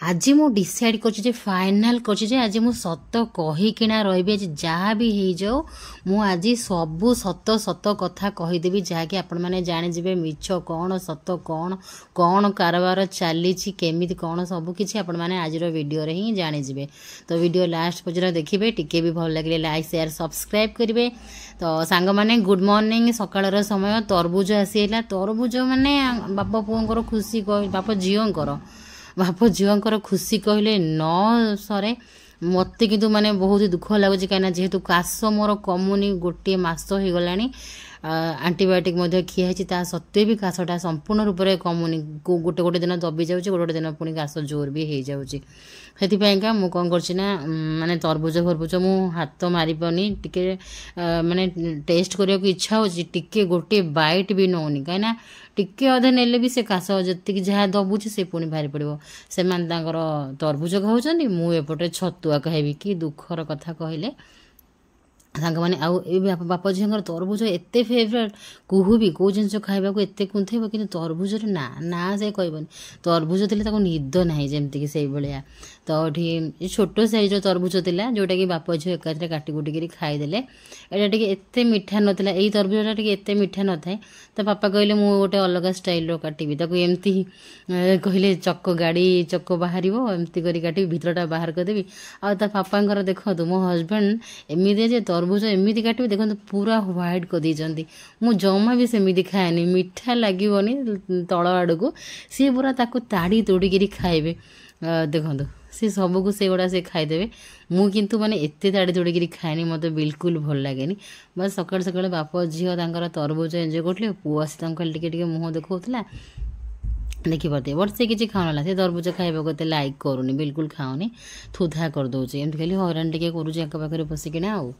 आज मु डिसाइड कर फाइनाल कर आज मु सत कहीकिना रही आज जहाँ भी हो जाओ मु आज सबू सत सत कथा कहीदेवी जहाँकि आपण मैंने जाणीजे मिछ कौन सत कौन कौन कारबार चली केमी कौन सबकि आपण मैंने आज वीडियो रे ही जाणीजे। तो वीडियो लास्ट पर्यटन देखिए टिके भी भल लगे लाइक शेयर सब्सक्राइब करेंगे। तो सांग मैंने गुड मॉर्निंग सकाळ समय तरबुज आसीला तरबुज माने बापा पुओं खुशी बाप झीवर खुशी कहले न सरे मत कि माने बहुत दुख लगुच कहीं जेहेतु काश मोर कमुनी गोटे मस हो गला आंटीबायोटिक खियाई ता सत्वे भी काशटा संपूर्ण रूप से कमुनी गोटे गोटे दिन दबी जाऊँच गोटे गोटे दिन पुणी काश जोर भी हो जाऊँच से मुझे कौन करना माने तरबुज फरबुज मु हाथ मारी पानी टिके माने टेस्ट करने को इच्छा हो टिके गोटे बाइट भी नौनी कहीं टिके अधे नेले भी से काश जी जहाँ दबुचे से पुणी बाहरी पड़ो से तरबुज खाऊँ मुझे छतुआ कहबी कि दुखर कथा कहले सांग मैंने बाप झील तरबुज एत फेवरेट कुहू भी कौ जिन खावा एत कुंथेब कि तरबुज ना ना से कहबनी तरबुज थे निद ना जमीक से भाया। तो ये छोट साइज तरबुज था जोटा कि बाप झील एकाथरे काटी कुटिक खाईदे एटा एत मीठा नाला यही तरबुजा टे एत मीठा न थाए। तो पापा कहले मु गोटे अलग स्टाइल काटिबी एमती कहले चक गाड़ी चक बाहर एमती कर काटी भितरटा बाहर करदेवी आ पापा देखो मो हजबैंड एमती जे तरबुज एमती काटे देखो पूरा ह्वाइट कर देइछंती मु जमा भी सेमती खाएनी मीठा लगनी तल आड़ को सी पूरा ताकू ताड़ी तोड़िकी खाइबे देखो सी सबको से गुड़ा से खाईदेवे मु किंतु माने एते ताड़ी तोड़िकी खाएनी मत बिल्कुल भल लगे बस सका सका बाप झील तरबुज एंजॉय करते पुआ से खाली मुह देखा देखी पारे बट से किसी खाऊना से तरबुज खाइबा को लाइक करूनी बिल्कुल खाऊनी थुथा कर दौचे एमती खाली हईराण टे करुचे पाखे बसिकिना आउ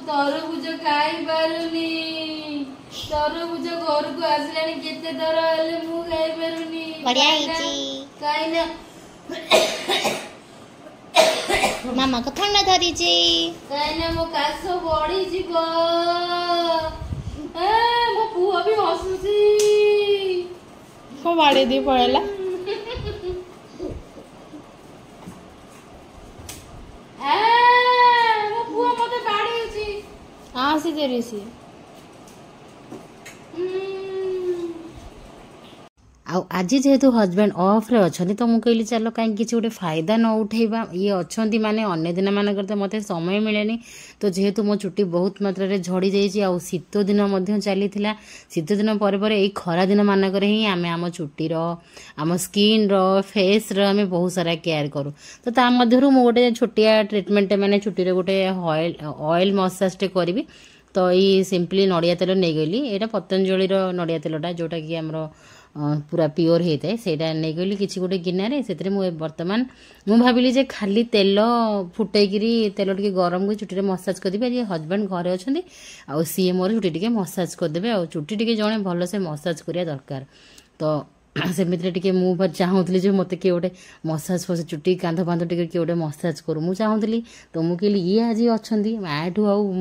तरबुज खाई पारुनी तरबुज घर को आसलानी केते दर हेले मु खाई पारुनी बढ़िया हिची काई ना मामा को ठंडा धरी जी काई ना मो काश बड़ी जीवो ए मो पुआ भी हसुसी को बाड़े दी पड़ेला ए मो पुआ मते बाड़ी छी आसी देरी सी आज जेहेतु हजबैंड ऑफ रे अच्छा तो मुझे कहली चलो कहीं किसी गोटे फायदा न उठेबा ये अच्छा माने अन्य दिन मानक तो मत समय मिले तो जेहेतु मो चुट्टी बहुत मात्रा झड़ी जाइए शीत दिन चली शीत दिन पर यही खरा दिन मानक ही आम आम चुट्टीर आम स्किन फेस आम बहुत सारा केयर करूँ। तो ता मध्यरु मु गोटे छोटिया ट्रिटमेंट माने चुट्टी गोटे ऑयल मसाज टे करी। तो ये सिंपली नड़िया तेल नहीं गली यहाँ पतंजलि नड़िया तेलटा जोटा कि आमर पूरा प्योर होता है सेटा नहीं गली किसी गोटे गिनारे से बर्तमान मु भाविली जे खाली तेल फुटेकिरी तेल टे गरम कर चुट्टी मसाज करदेवी आज हजबैंड घरे अच्छा सी मोर चुट्टी टे मसाज करदेवे आ चुट्टी टे जड़े भल से मसाज करिया दरकार। तो सेमिति टे मुझे चाहूली जो मत किए गोटे मसाज फसाज चुट्टी कांध फांध टे किए गोटे मसाज करूँ मुझे चाहूली। तो मुझे कहली ये आज अच्छा आठू आउ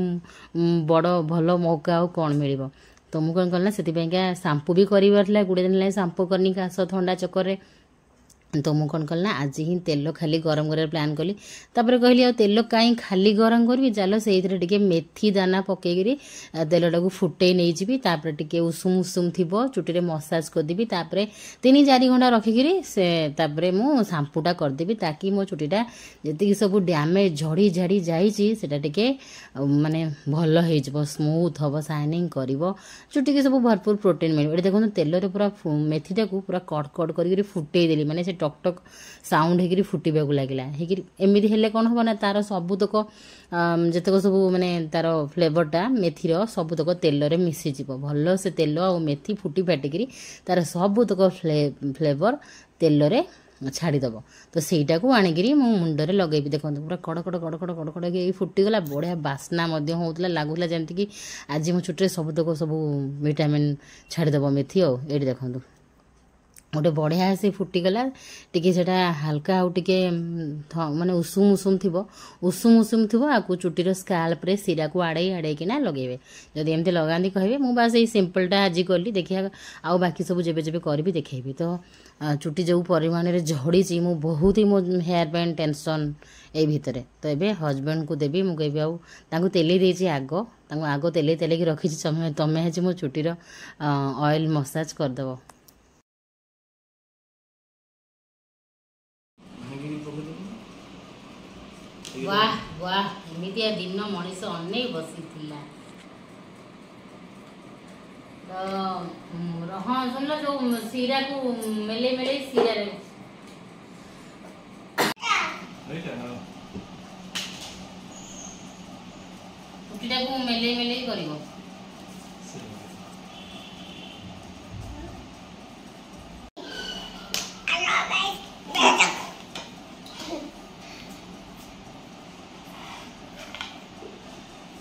बड़ भल मौका आउ कौन मिल। तो मुझे कौन करना से सांपू भी कर गुड़े दिन लगे सांपू करनी काश थंडा चक्कर। तो मुझे कौन कल ना आज ही तेल खाली गरम कर प्लान कली तापर कहली आ तेल कहीं खाली गरम करी चलो से टे मेथी दाना पकईकरी तेलटा को फुटे नहीं जी तापर टे उषुम उषुम थी चुट्टी मसाज करदेवी तापर 3-4 घंटा रखिकी से तापर मु सांपूटा करदेवी ताकि मो चुट्टीटा जी सब डैमेज झड़ी झाड़ी जाटा टे माने भल हो स्मूथ हम शाइनिंग कर चुट्टी के सब भरपूर प्रोटीन मिले। देखो तेल पूरा मेथीटा को पूरा कट कट कर फुटे देली माने टक टक साउंड होकर फुटा लगे एमती हेल्ले कौन हम ना तार सबुतक जितक सब माने तार फ्लेवरटा मेथीर सबुतक तेल रे मिसीज भल से तेल आ मेथी फुटी फाटिकी तार सबुतक फ्लेवर तेल रे छाड़ीदेव। तो सहीटा को आणिकी मो मुंडे लगेबी देखो पूरा कड़कड़ कड़कड़ कड़कड़ कि फुटीगला बढ़िया बास्ना होता लगुला जमीक आज मो चुट्टी सबुतक सब विटामिन छाड़ीदेव मेथी ये देखो गोटे बढ़िया से फुटीगला टी से हल्का आउ टे माने उषुम उषुम थी आपको चुटीर स्काल्प्रे सिरा को आड़े आड़े किना लगे जदि एमती लगाती कहे मुझे बास ये सिंपलटा आज कली देखिए आउ बाकी सब जेबे जेबे करी देखेबी तो चुटी जो परिमाण में झड़ी मु बहुत ही मो हेयर पैन टेंशन ये भितर तो ये हजबैंड को देवी मुझे आउ तेल देती आग तेल तेल की रखी तमें आज मो चुटीर ऑयल मसाज करदेव वाह वाह एमितिया दिन मनीष अने बसी तो हाँ सुन जो सीरा को मेले मेले सीरा कुटीटा को मेले मेले करिवो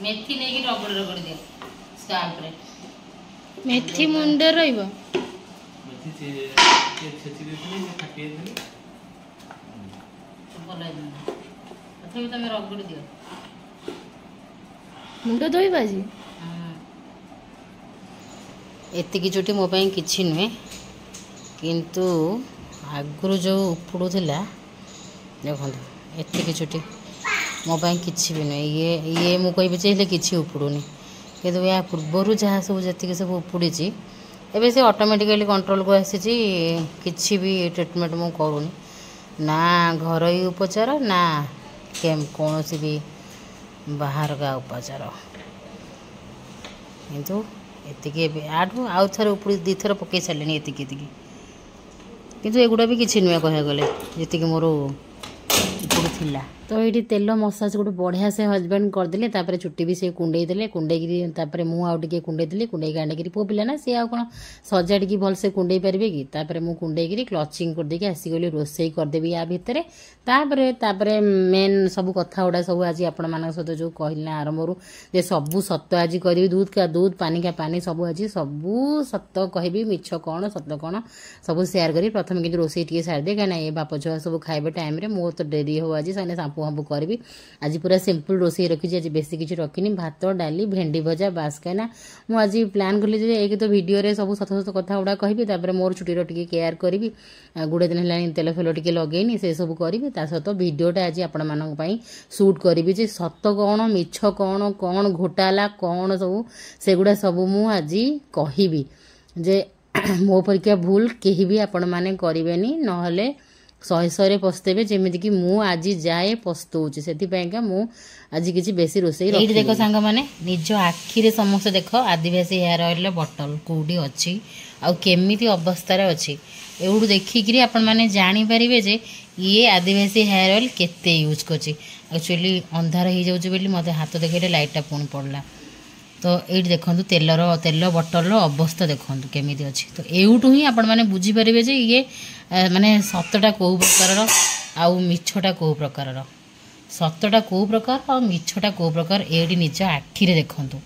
मेथी नहीं कि रगड़ रगड़ दिया स्काल्प रे मेथी मुंड रहिबो मेथी छेची देथिले जे खाटिए देले भल तथापि तुम रगड़ दियो मुंड धोइबा जी एतिकी चुटी मो ପାଇଁ କିଛି ନୁହେଁ किंतु आगुरु जो उपुडुथिला देखंतु एतिकी चुटी मो ପାଇଁ କିଛି भी नहीं ये मु कहबे चाहिए किछि उपुडुनी किंतु या पूर्वर जहाँ सब जी सब उपुड़ी एवं से ऑटोमेटिकली कंट्रोल को आसी किछि भी ट्रीटमेंट मु करूनी ना घरोई उपचार ना कौन भी बाहर का उपचार किंतु एतिकी आठू आउ थे उपुड़ी दी थर पकई सारे एतिकी किंतु एगुड़ा भी किछि नुहे कह गले जी मोर उपुड़ी थिला तो ये तेल मसाज गोटे बढ़िया से हजबैंड करदे तापर चुट्टी भी से कुंडे देले कुंडे मु आउ टे कुंडे देली कुंडे आंडिकी पु पिला ना सी आ कौन सजाड़ी भल से कुंडे पारे कि तापर मु कुंडे क्लचिंग करदेकी आसीगली रोसई करदेवी या भितर तापर मेन सब कथा गुड़ा सब आज आपण मान सहित जो कहली आरंभ जे सबू सत आज करी दूध का दूध पानी का पानी सब आज सबू सत कहबी मिछ कौन सत कौन सब सेयार करी प्रथम कि रोसई टे सारिदे कहीं ये बाप छुआ सब खाइबे टाइम मोर तो डेरी हो आज से शाम्पू फाम्पू करी आज पूरा सिंपल रोसई रखी आज बेसी किसी रखनी भात डाली भेंडी भजा बास कहीं मुझे प्लान कली एक तो भिडियो सब सत सत कथा गुड़ा कहि मोर छुट्टी टे केयर करी गुड़े दिन है तेल फेल टे लगेनी से सब करी सहित भिडियोटा आज आपण मानी सुट करी जे सत कौन मिछ कौन कौन घोटाला कौन सब सेगुड़ा सब मुझे कहबी जे मो परीक्षा भूल कहीं भी आपण मैंने करेनि ना शहे शहे पस्तेबे जमीक मु आज जाए पस्तौची से आज किसी बेसी रोसई ये देख सांग मैंने निज आखिरे समस्त देख आदिवासी हेयर ऑयल बटल कौटी अच्छी आमती अवस्था अच्छी एवढू देखिकी आपण मैंने जानीपारे जे ये आदिवासी हेयर ऑयल केते यूज कर एक्चुअली अंधार हो जाऊँगी मत हाथ देखते लाइटा पुणी पड़ला तो ये देखो तेल बटल अवस्था देखो केमी अच्छी तो एवटू ही आपण मैंने बुझीपारे जे ये माने सतटा कौ प्रकार आउ मिछटा कौ प्रकार सतटा कौ प्रकार आ मिछटा कौ प्रकार ये निज आखिरे देखंतु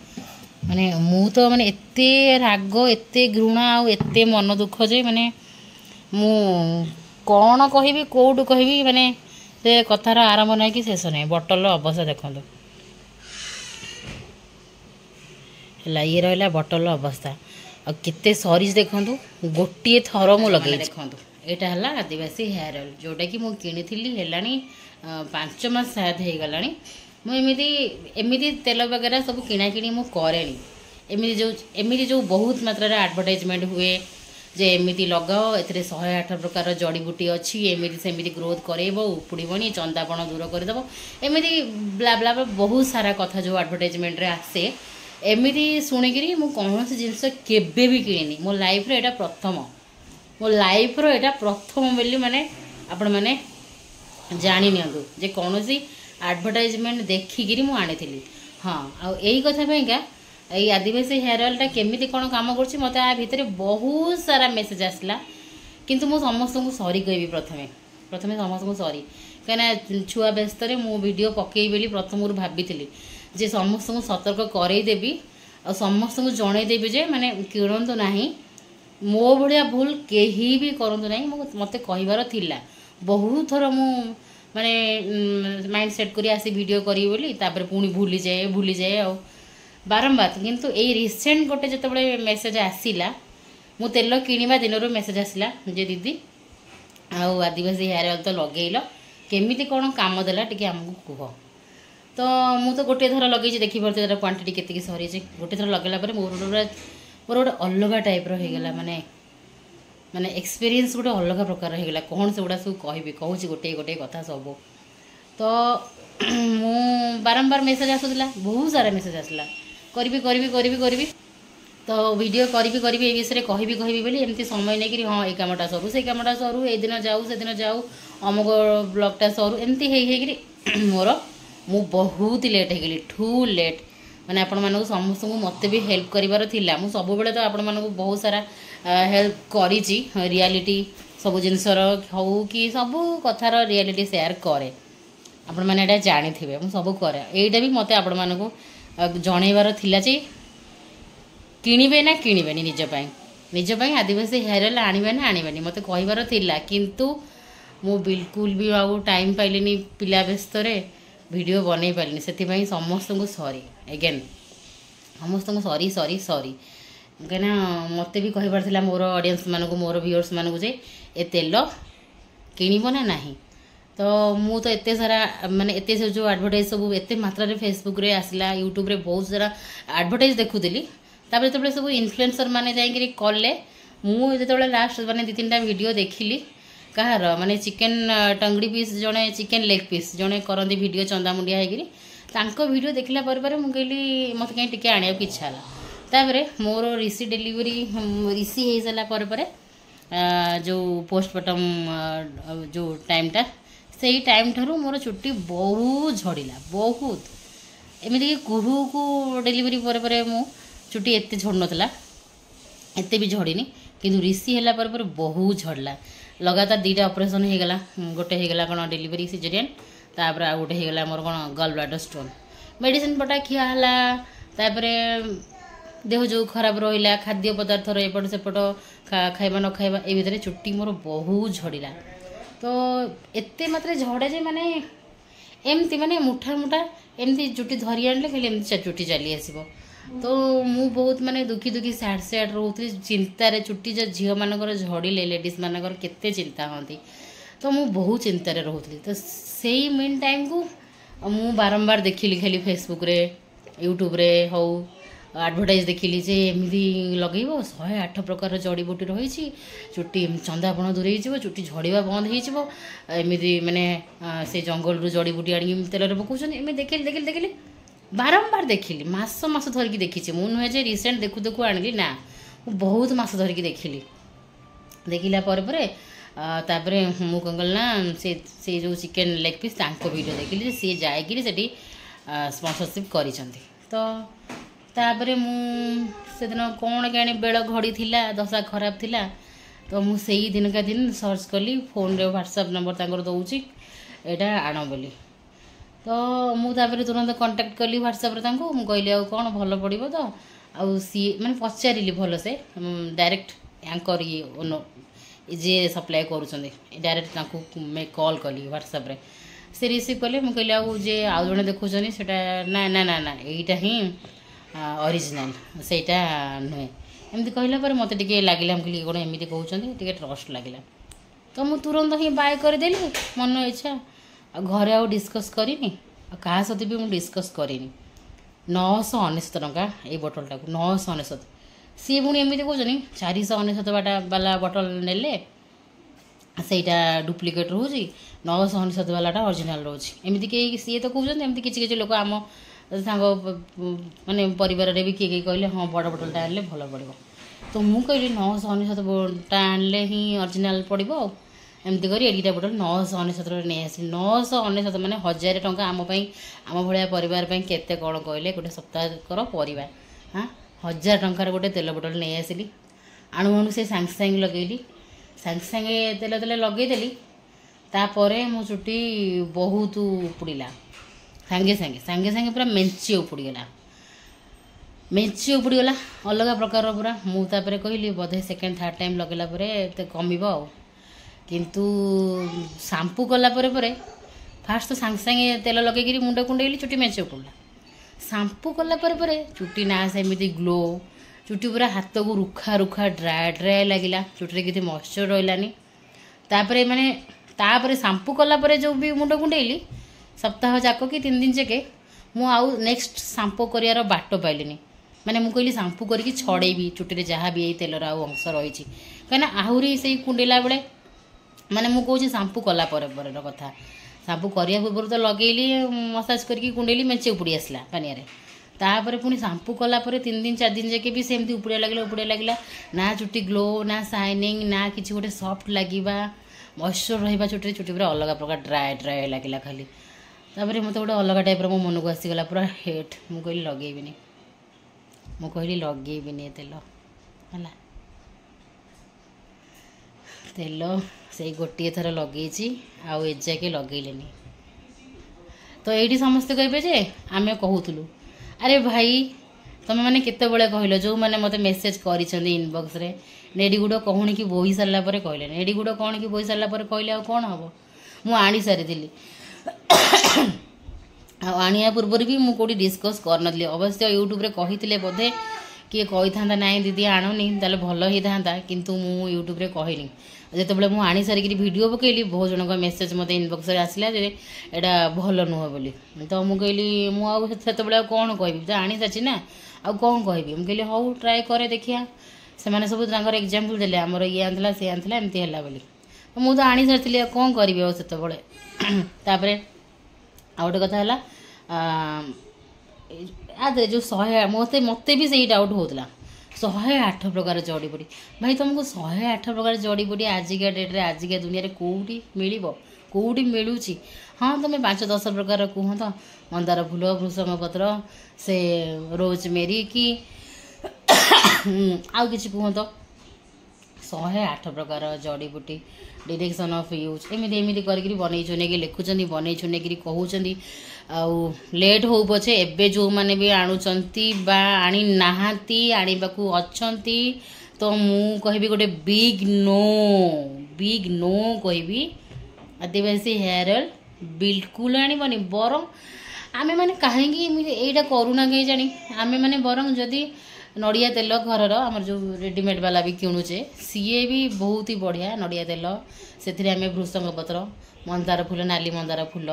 माने मु तो माने एते राग एते घृणा आउ एते मन दुख जे माने मु कौन कहबी कौटू कहबी माने से कथार आरंभ ना कि शेष ना बटल अवस्था देखंतु है ये रहा बटल अवस्था आ केते सरीज देखंतु गोटे थर मु लगे देखंतु यहाँ है आदिवासी हेयर ऑयल जोटा कि मुझे किनी है 5 मास शायद हो गला मुझे तेल वगैरह सब किणा कि करे एमती जो बहुत मात्रा एडवर्टाइजमेंट हुए जे एमती लगाओ ए 108 प्रकार जड़ीबूटी अच्छी एमती सेमती ग्रोथ करेब उपुड़बनी चंदापण दूर करदेव एमती ब्ला ब्ला बहुत सारा कथा जो एडवर्टाइजमेंट आसे एमती शुणिकी मुझे कौन जिनस केबे भी किणी मो लाइफ रे एटा प्रथम मो लाइफ रो एटा प्रथम बोली माने आपण माने जानी नियंतु जे कौन सी एडवर्टाइजमेंट देखिकी मु आनी हाँ आ यही कथा का ये आदिवासी हेयर ऑयल केमी कौन काम कर मत आ भितर बहुत सारा मेसेज आसला किंतु मु समस्त को सॉरी कहबी प्रथमे समस्त को सॉरी कहीं छुआ व्यस्त मु वीडियो पकई बोली प्रथम भाभी जे समस्त को सतर्क करदेवी आ समस्त को जनईदेवी जे माने किणतु ना ମୋ ଭଳିଆ ଭୁଲ କେହି ବି କରନ୍ତୁ ନାହିଁ। ମୋତେ କହିବାର ଥିଲା ବହୁତ ଥର ମୁଁ ମାନେ ମାଇଣ୍ଡ ସେଟ୍ କରି ଆସି ଭିଡ଼ିଓ କରିବି ବୋଲି, ତାପରେ ପୁଣି ଭୁଲିଯାଏ ଆଉ ବାରମ୍ବାର। କିନ୍ତୁ ଏଇ ରିସେଣ୍ଟ ଗୋଟେ ଯେତେବେଳେ ମେସେଜ ଆସିଲା, ମୁଁ ତେଲ କିଣିବା ଦିନରୁ ମେସେଜ ଆସିଲା ଯେ ଦିଦି ଆଉ ଆଦିବାସୀ ହେୟାର ଅଏଲ୍ ତ ଲଗେଇଲ, କେମିତି କ'ଣ କାମ ଦେଲା ଟିକେ ଆମକୁ କୁହ। ତ ମୁଁ ତ ଗୋଟିଏ ଥର ଲଗେଇଛି, ଦେଖିପାରୁଛି ତା'ର କ୍ୱାଣ୍ଟିଟି କେତିକି ସରିଛି। ଗୋଟେ ଥର ଲଗାଇଲା ପରେ ମୋର ଗୋଟେ ଅଲଗା ଟାଇପ୍ର ହେଇଗଲା, ମାନେ ଏକ୍ସପିରିଏନ୍ସ ଗୋଟେ ଅଲଗା ପ୍ରକାର ହେଇଗଲା। କ'ଣ ସେଗୁଡ଼ା ସବୁ କହିବି, କହୁଛି ଗୋଟିଏ କଥା ସବୁ। ତ ମୁଁ ବାରମ୍ବାର ମେସେଜ ଆସୁଥିଲା, ବହୁତ ସାରା ମେସେଜ ଆସିଲା, କରିବି ତ ଭିଡ଼ିଓ କରିବି ଏ ବିଷୟରେ କହିବି ବୋଲି ଏମିତି ସମୟ ନେଇକରି ହଁ ଏଇ କାମଟା ସରୁ, ସେଇ କାମଟା ସରୁ, ଏଇଦିନ ଯାଉ ସେଦିନ ଯାଉ, ଅମୁକ ବ୍ଲଗ୍ଟା ସରୁ, ଏମିତି ହେଇକରି ମୁଁ ବହୁତ ଲେଟ୍ ହେଇଗଲି, ଠୁ ଲେଟ୍। ମାନେ ଆପଣମାନଙ୍କୁ ସମସ୍ତଙ୍କୁ ମୋତେ ବି ହେଲ୍ପ କରିବାର ଥିଲା। ମୁଁ ସବୁବେଳେ ତ ଆପଣମାନଙ୍କୁ ବହୁତ ସାରା ହେଲ୍ପ କରିଛି, ରିଆଲିଟି ସବୁ ଜିନିଷର ହଉ କି ସବୁ କଥାର ରିଆଲିଟି ସେୟାର କରେ, ଆପଣମାନେ ଏଇଟା ଜାଣିଥିବେ, ମୁଁ ସବୁ କରେ। ଏଇଟା ବି ମୋତେ ଆପଣମାନଙ୍କୁ ଜଣେଇବାର ଥିଲା ଯେ କିଣିବେ ନା କିଣିବେନି, ନିଜ ପାଇଁ ଆଦିବାସୀ ହେୟାର ଅଏଲ୍ ଆଣିବେ ନା ଆଣିବେନି, ମୋତେ କହିବାର ଥିଲା। କିନ୍ତୁ ମୁଁ ବିଲକୁଲ ବି ଆଉ ଟାଇମ୍ ପାଇଲିନି, ପିଲା ବ୍ୟସ୍ତରେ ଭିଡ଼ିଓ ବନେଇ ପାରିଲିନି। ସେଥିପାଇଁ ସମସ୍ତଙ୍କୁ ସରି ଏଗେନ୍, ସମସ୍ତଙ୍କୁ ସରି। କାହିଁକିନା ମୋତେ ବି କହିବାର ଥିଲା ମୋର ଅଡ଼ିଏନ୍ସ ମାନଙ୍କୁ, ମୋର ଭିଉଅର୍ସ ମାନଙ୍କୁ ଯେ ଏ ତେଲ କିଣିବ ନା ନାହିଁ। ତ ମୁଁ ତ ଏତେ ସାରା ମାନେ ଏତେ ଯେଉଁ ଆଡ଼ଭର୍ଟାଇଜ୍ ସବୁ ଏତେ ମାତ୍ରାରେ ଫେସବୁକ୍ରେ ଆସିଲା, ୟୁଟ୍ୟୁବ୍ରେ ବହୁତ ସାରା ଆଡ଼ଭର୍ଟାଇଜ୍ ଦେଖୁଥିଲି। ତାପରେ ଯେତେବେଳେ ସବୁ ଇନଫ୍ଲୁଏନ୍ସର ମାନେ ଯାଇକିରି କଲେ, ମୁଁ ଯେତେବେଳେ ଲାଷ୍ଟ ମାନେ 2-3ଟା ଭିଡ଼ିଓ ଦେଖିଲି କାହାର ମାନେ ଚିକେନ୍ ଟଙ୍ଗଡ଼ି ପିସ୍, ଜଣେ ଚିକେନ୍ ଲେଗ୍ ପିସ୍ ଜଣେ କରନ୍ତି ଭିଡ଼ିଓ ଚନ୍ଦାମୁଣ୍ଡିଆ ହେଇକିରି, ତାଙ୍କ ଭିଡ଼ିଓ ଦେଖିଲା ପରେ ମୁଁ କହିଲି ମୋତେ କାହିଁ ଟିକେ ଆଣିବାକୁ ଇଚ୍ଛା ହେଲା। ତାପରେ ମୋର ଡେଲିଭରି ହେଇସାରିଲା ପରେ ଯେଉଁ ପୋଷ୍ଟମର୍ଟମ୍ ଯେଉଁ ଟାଇମ୍ଟା, ସେଇ ଟାଇମ୍ ଠାରୁ ମୋର ଚୁଟି ବହୁତ ଝଡ଼ିଲା, ବହୁତ। ଏମିତିକି କୁହୁକୁ ଡେଲିଭରି ପରେ ମୁଁ ଚୁଟି ଏତେ ଝଡ଼ୁନଥିଲା, ଏତେ ବି ଝଡ଼ିନି। କିନ୍ତୁ ରିସି ହେଲା ପରେ ବହୁତ ଝଡ଼ିଲା। ଲଗାତାର 2ଟା ଅପରେସନ୍ ହେଇଗଲା, ଗୋଟେ ହେଇଗଲା କ'ଣ ଡେଲିଭରି ସିଜେରିଆନ୍, ତାପରେ ଆଉ ଗୋଟେ ହେଇଗଲା ମୋର କ'ଣ ଗଲ୍ ବ୍ଲାଡର ଷ୍ଟୋନ୍। ମେଡ଼ିସିନ ପଟା ଖିଆ ହେଲା, ତାପରେ ଦେହ ଯେଉଁ ଖରାପ ରହିଲା, ଖାଦ୍ୟ ପଦାର୍ଥର ଏପଟ ସେପଟ ଖାଇବା ନ ଖାଇବା, ଏ ଭିତରେ ଚୁଟି ମୋର ବହୁତ ଝଡ଼ିଲା। ତ ଏତେ ମାତ୍ରାରେ ଝଡ଼େ ଯେ ମାନେ ଏମିତି ମାନେ ମୁଠା ଏମିତି ଚୁଟି ଧରି ଆଣିଲେ ଖାଲି ଏମିତି ଚୁଟି ଚାଲି ଆସିବ। ତ ମୁଁ ବହୁତ ମାନେ ଦୁଃଖୀ ସ୍ୟାଡ଼ ରହୁଥିଲି, ଚିନ୍ତାରେ। ଚୁଟି ଯେଉଁ ଝିଅମାନଙ୍କର ଝଡ଼ିଲେ, ଲେଡ଼ିଜ୍ ମାନଙ୍କର କେତେ ଚିନ୍ତା ହୁଅନ୍ତି। ତ ମୁଁ ବହୁତ ଚିନ୍ତାରେ ରହୁଥିଲି। ତ ସେଇ ମିନ୍ ଟାଇମ୍କୁ ମୁଁ ବାରମ୍ବାର ଦେଖିଲି, ଖାଲି ଫେସବୁକ୍ରେ ୟୁଟ୍ୟୁବ୍ରେ ହଉ ଆଡ଼ଭର୍ଟାଇଜ୍ ଦେଖିଲି ଯେ ଏମିତି ଲଗେଇବ, 108 ପ୍ରକାର ଜଡ଼ିବୁଟି ରହିଛି, ଚୁଟି ଚନ୍ଦାପଣ ଦୂରେଇଯିବ, ଚୁଟି ଝଡ଼ିବା ବନ୍ଦ ହେଇଯିବ, ଏମିତି ମାନେ ସେ ଜଙ୍ଗଲରୁ ଜଡ଼ିବୁଟି ଆଣିକି ତେଲରେ ପକାଉଛନ୍ତି। ଏମିତି ଦେଖିଲି ବାରମ୍ବାର ଦେଖିଲି, ମାସ ଧରିକି ଦେଖିଛି। ମୁଁ ନୁହେଁ ଯେ ରିସେଣ୍ଟ ଦେଖୁ ଆଣିଲି, ନା, ମୁଁ ବହୁତ ମାସ ଧରିକି ଦେଖିଲା ପରେ ତାପରେ ମୁଁ କ'ଣ କଲି ନା ସେ ଯେଉଁ ଚିକେନ୍ ଲେଗ୍ ପିସ୍ ତାଙ୍କ ଭିଡ଼ିଓ ଦେଖିଲି ଯେ ସିଏ ଯାଇକିରି ସେଠି ସ୍ପନ୍ସରସିପ୍ କରିଛନ୍ତି। ତ ତାପରେ ମୁଁ ସେଦିନ କ'ଣ କେଜାଣି ବେଳ ଘଡ଼ି ଥିଲା, ଦଶା ଖରାପ ଥିଲା। ତ ମୁଁ ସେଇ ଦିନକା ଦିନ ସର୍ଚ୍ଚ କଲି, ଫୋନ୍ରେ ହ୍ୱାଟ୍ସଆପ୍ ନମ୍ବର ତାଙ୍କର ଦେଉଛି, ଏଇଟା ଆଣ ବୋଲି। ତ ମୁଁ ତାପରେ ତୁରନ୍ତ କଣ୍ଟାକ୍ଟ କଲି ହ୍ୱାଟ୍ସଆପ୍ରେ ତାଙ୍କୁ। ମୁଁ କହିଲି ଆଉ କ'ଣ ଭଲ ପଡ଼ିବ ତ, ଆଉ ସିଏ ମାନେ ପଚାରିଲି ଭଲସେ, ଡାଇରେକ୍ଟ ୟାଙ୍କର ଯିଏ ସପ୍ଲାଏ କରୁଛନ୍ତି, ଡାଇରେକ୍ଟ ତାଙ୍କୁ କଲ୍ କଲି ହ୍ୱାଟ୍ସଆପ୍ରେ। ସେ ରିସିଭ୍ କଲେ। ମୁଁ କହିଲି ଆଉ ଯେ ଆଉ ଜଣେ ଦେଖୁଛନ୍ତି ସେଇଟା ନା ଏଇଟା ହିଁ ଅରିଜିନାଲ୍, ସେଇଟା ନୁହେଁ, ଏମିତି କହିଲା ପରେ ମୋତେ ଟିକେ ଲାଗିଲା, ମୁଁ କହିଲି କ'ଣ ଏମିତି କହୁଛନ୍ତି, ଟିକେ ଟ୍ରଷ୍ଟ ଲାଗିଲା। ତ ମୁଁ ତୁରନ୍ତ ହିଁ ବାଏ କରିଦେଲି ମନ ଇଚ୍ଛା। ଆଉ ଘରେ ଆଉ ଡିସ୍କସ୍ କରିନି, ଆଉ କାହା ସହିତ ବି ମୁଁ ଡିସ୍କସ୍ କରିନି। 999 ଟଙ୍କା ଏଇ ବୋଟଲଟାକୁ, 999। ସିଏ ପୁଣି ଏମିତି କହୁଛନ୍ତି 499 ବାଲା ବୋଟଲ ନେଲେ ସେଇଟା ଡୁପ୍ଲିକେଟ୍ ରହୁଛି, 999 ବାଲାଟା ଅରିଜିନାଲ୍ ରହୁଛି। ଏମିତି ସିଏ ତ କହୁଛନ୍ତି, ଏମିତି କିଛି ଲୋକ ଆମ ସାଙ୍ଗ ମାନେ ପରିବାରରେ ବି କିଏ କହିଲେ ହଁ ବଡ଼ ବୋଟଲଟା ଆଣିଲେ ଭଲ ପଡ଼ିବ। ତ ମୁଁ କହିଲି 999ଟା ଆଣିଲେ ହିଁ ଅରିଜିନାଲ୍ ପଡ଼ିବ। ଆଉ ଏମିତି କରି ଏଡ଼ିଟା ବୋଟଲ 999ରେ ନେଇ ଆସିଲି। 999 ମାନେ 1000 ଟଙ୍କା ଆମ ପାଇଁ, ଆମ ଭଳିଆ ପରିବାର ପାଇଁ କେତେ କ'ଣ କହିଲେ, ଗୋଟେ ସପ୍ତାହକର ପରିବା। 1000 ଟଙ୍କାର ଗୋଟେ ତେଲ ବୋଟଲ ନେଇ ଆସିଲି। ଆଣୁ ସେ ସାଙ୍ଗେ ଲଗେଇଲି, ସାଙ୍ଗେ ତେଲ ଲଗେଇଦେଲି। ତାପରେ ମୋ ଚୁଟି ବହୁତ ଉପୁଡ଼ିଲା, ସାଙ୍ଗେ ପୁରା ମେଞ୍ଚେ ଉପୁଡ଼ିଗଲା। मेंचे उपड़गला अलग प्रकार पूरा मुझे कहली बोधे सेकेंड थर्ड टाइम लगेला कमिब आ किंतु शांपू कला फास्ट तो सांगे सांगे तेल लगे मुंड कुंडेली चुटी मेंचे उपड़ला शांपू कला चुटी ना सेमती ग्लो चुटी पूरा हाथ को रुखा रुखा ड्राए ड्राए लगिला चुटी किसी मॉइस्चर रही तापर माने तापर शांपू कला जो भी मुंड कुंडेली सप्ताह जाक कि 3 दिन जाके मु आउ नेक्स्ट शांपू कर बाट पाइलिनी माने मु कहली शांपू करके छड़ेबी चुटी जहाँ भी तेलर आउ अंश रही कहीं आहरी से कुंडेला बेले माने मु कहूँ शांपू कला कथा शांपू करने पूर्व तो लगेली मसाज करके कुंडेली मेंचे उपड़ी आसला पानिया तापर पुणी शांपू कला 3 दिन 4 दिन जाके भी सेमती उपड़िया लगे ना चुटी ग्लो ना शाइनिंग ना किसी गोटे सफ्ट लगे मॉइस्चर रहा चुटी चुटी पूरा अलग प्रकार ड्राए ड्राए लगे खाली तापर मत गोटे अलग टाइप मो मन को आसीगला पूरा हेट मु कहली लगेबिनी मु कहली लगेबिनी तेल है तेल से गोटे थर लगे आउ एजाके लगेलेनी तो ये समस्ते कहे जे आम कहूलु अरे भाई तुम मैंने केतबले कहल जो मैंने मत मेसेज कर इनबॉक्स रे नेडीगुड़ कहूणी कि बोही सारा कहले नेडीगुड़ कौन कि बोही सारा कहले आ कौन हम मु आनी सारी आनिया पूर्व भी मुझे कौटी डिस्कस कर नी अवश्य यूट्यूब रे कही बोधे किए कही था ना दीदी आणुनी ताले भल ही था किंतु मु यूट्यूब रे कहनी जिते मुझे आनी सारिक वीडियो पकईली बहुत जन मेसेज मत इनबॉक्स रे आसला जे एटा भल नुह बोली तो मुझे कहली मुझे कौन कह तो आनी सारी ना आउ कौन कहबी मुझे कहली हाउ ट्राए करे देखिया से मैंने सब एग्जांपल देले आमर ये आंला सी आंला एमती है बोली तो मुझे आनी सारी कौन करी से गोटे कथा है आदे जो 100 मत भी से डाउट होता 108 प्रकार जड़ी बुटी भाई तुमको 108 प्रकार जड़ी बुटी आजिका डेट्रे आजिका दुनिया रे कौटी मिल कौटी मिलूँ हाँ तुम 5-10 प्रकार कह तो मंदार फूल भृषंग पत्र से रोजमेरी कि आउ कि कह तो 108 प्रकार जड़ी बुटी डायरेक्शन ऑफ यूज एमती करके बनई चुनेक लिखुं बनई चुनेक कहते आउ लेट हो पछे एबे जो माने भी आणुचंती बा आनी नाहाती आनिबाकू अछंती तो मु कहबी गोटे बिग नो कहबी आदिवासी हेयर ऑयल बिल्कुल आनिबनी बरम आमे माने काहेकी एटा करूना कहीं जानी आमे माने बरम जदि नड़िया तेल घरर आमर जो रेडीमेड वाला भी किणुचे सीए भी बहुत ही बढ़िया नड़िया तेल से आम भृषंग पत्र मंदार फूल नाली मंदार फूल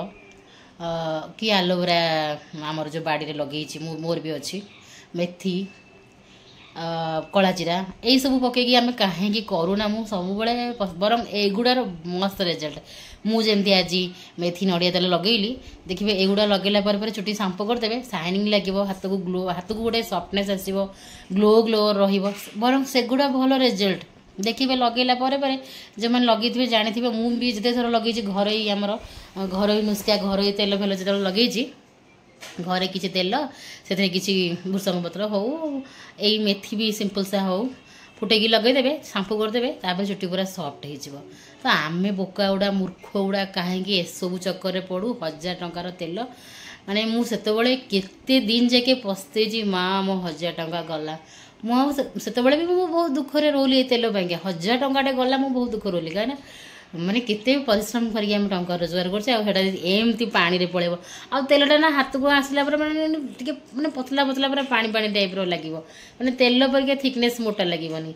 कि एलोवेरा आमर जो बाड़ी लगे मोर भी अच्छी मेथी कला जीरा यही सब पकईकि आम कहीं करूना मु सब बरम एगुड़ार मस्त रिजल्ट मुझे आज मेथी नड़िया तेल लगेली देखिए एगुड़ा लगेला चुटी शांपू करदे शाइनिंग लगे हाथ को ग्लो हाथ को गोटे सफ्टनेस आसो ग्लो ररम सेगुड़ा भल रिजल्ट देखिए लगेला जो मैंने लगे जानी मुझे जिते थर लगे घर आमर घर नुस्खा घर तेल फेल जो लगे घरे किसी तेल से किसी भृषंग पत्र हो यही मेथी भी सिंपल सा हो फुटेकी लगेदेवे शांपू करदे तापर चुटी पूरा सफ्ट हो तो आम बोका गुड़ा मूर्ख गुड़ा कहीं एसबू चक्कर पड़ू 1000 टंकार तेल माने मुझे केते दिन जाके पस्ते माँ मो 1000 टंका गला मुझे भी मुझे बहुत दुखरे रोली तेल पाई 1000 टंकाटे गला मुझे बहुत दुख रोली कहीं माने केते परिश्रम करके हम टंका रोजगार करमती पानी रे पड़े आ तेलटा ना हाथ को आसला मैंने पतला पतला पूरा पानी पानी टाइप लगे मैंने तेल परिका थिकनेस मोटा लगेनि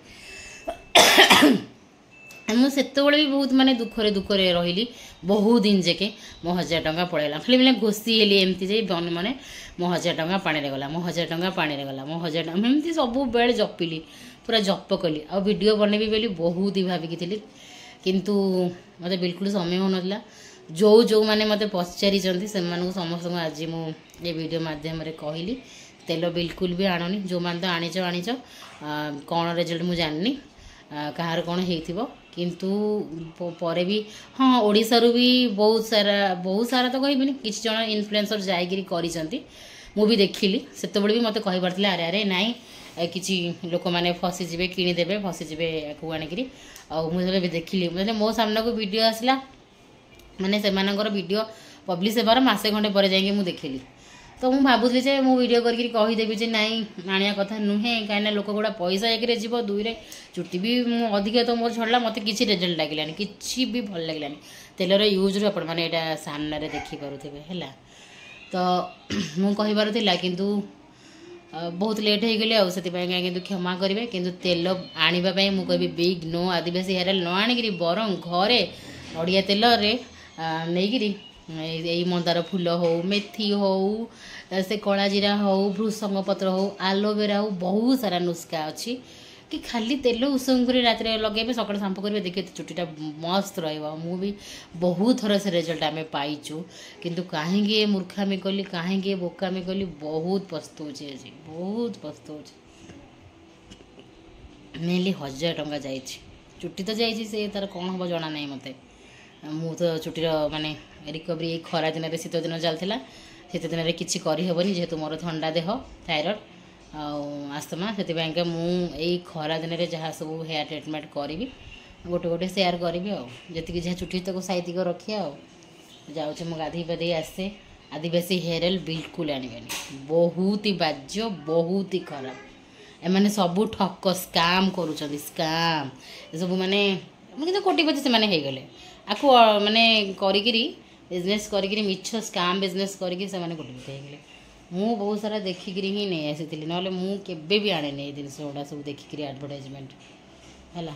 मुझे भी बहुत माने दुखरे रही बहुत दिन जाके मो 1000 टंका पड़ेगा खाली मैंने घोषी हेली एमती जाए मैंने मो 1000 टंका पानी गला मो 1000 टंका पानी गला मो 1000 टंका एमती सब बेले जपिली पूरा जप कली आ वीडियो बनैबी बोली बहुत ही भाविकी थी किंतु मत बिल्कुल समय हो नाला जो मैंने मत पचारि से समस्त आज मुझे वीडियो मध्यम कहली तेल बिल्कुल भी आणनी जो मैंने तो आणीच कौन रिजल्ट मुझे जाननी कहार कौन हो किंतु परे भी हाँ ओडिशारू भी बहुत सारा तो कहबिनी किसी जन इन्फ्लुएंसर जाइकरी करिसंती मु भी देखिली सेते भी मत कहि पारथिले अरे अरे नाई किसी लोक मैंने फसीजे किणीदे फसीजे या आणिकी मुझे देखिली मतलब मो सामना को वीडियो आसला माने से वीडियो पब्लिश होबार मसे खंडे पर जाइए मुझे देखिली तो मुझे भावुली जे मु वीडियो करके कहीदेवी जे नाई आनिया कथा नुहे कहीं लोक गुड़ा पैसा एक जीव दुई चुट्टी भी अधिक तो मोर झड़ला मत किसी रिजल्ट लगे कि भी भल लगे तेलर यूज रू आपण मैंने यहाँ सामने देखिपे है तो मु कहीबार किंतु बहुत लेट हो गली आती क्षमा करेंगे किंतु तेल आने मुझे बिग नो आदिवासी हेयर ऑयल न आनिकी बरं घरे नड़िया तेल रे नहीं यही मंदार फूल हो मेथी हो से कला जीरा हो भृषंग पत्र हो आलोवेरा हो बहुत सारा नुस्खा अच्छी कि खाली तेल उषुम कर रात लगे सका सांपू करेंगे देखिए चुटीटा मस्त रु भी बहुत थर से रिजल्ट आम पाइचु किंतु कहीं मूर्खामी कली कहीं बोकामी कली बहुत पस्तौची आज बहुत पस्तौची मेनली 1000 टंका जाइए चुट्टी तो जाइए से तार कौन हम जना ना मत मु तो चुटीर माने रिकवरी खरा दिन शीत दिन चलता शीत दिन में किसी करहबनी जेहेतु मोर थंडा देह थायरॉइड आस्थमा से मुझे खरा दिन में जहाँ सब हेयर ट्रिटमेंट करी गोटे गोटे सेयार करी जी जहाँ चुटी तक साइती को रखी जाऊँ मु गाधी पाधी आसे आदिवासी हेयर ऑयल बिल्कुल आनबेनी बहुत ही बाज्य बहुत ही खराब एमाने सबू ठक स्काम करुँच स्काम सब माने कि कोटिपति से गले आपको माने करी बिजनेस करी मिछ स्काम बिजनेस करी कोटिपति हो गले मु बहुत सारा देखिकी ही नहीं आसी ना मुझे भी आने नहीं जिन गुड़ा सब देखिक एडवर्टाइजमेंट है।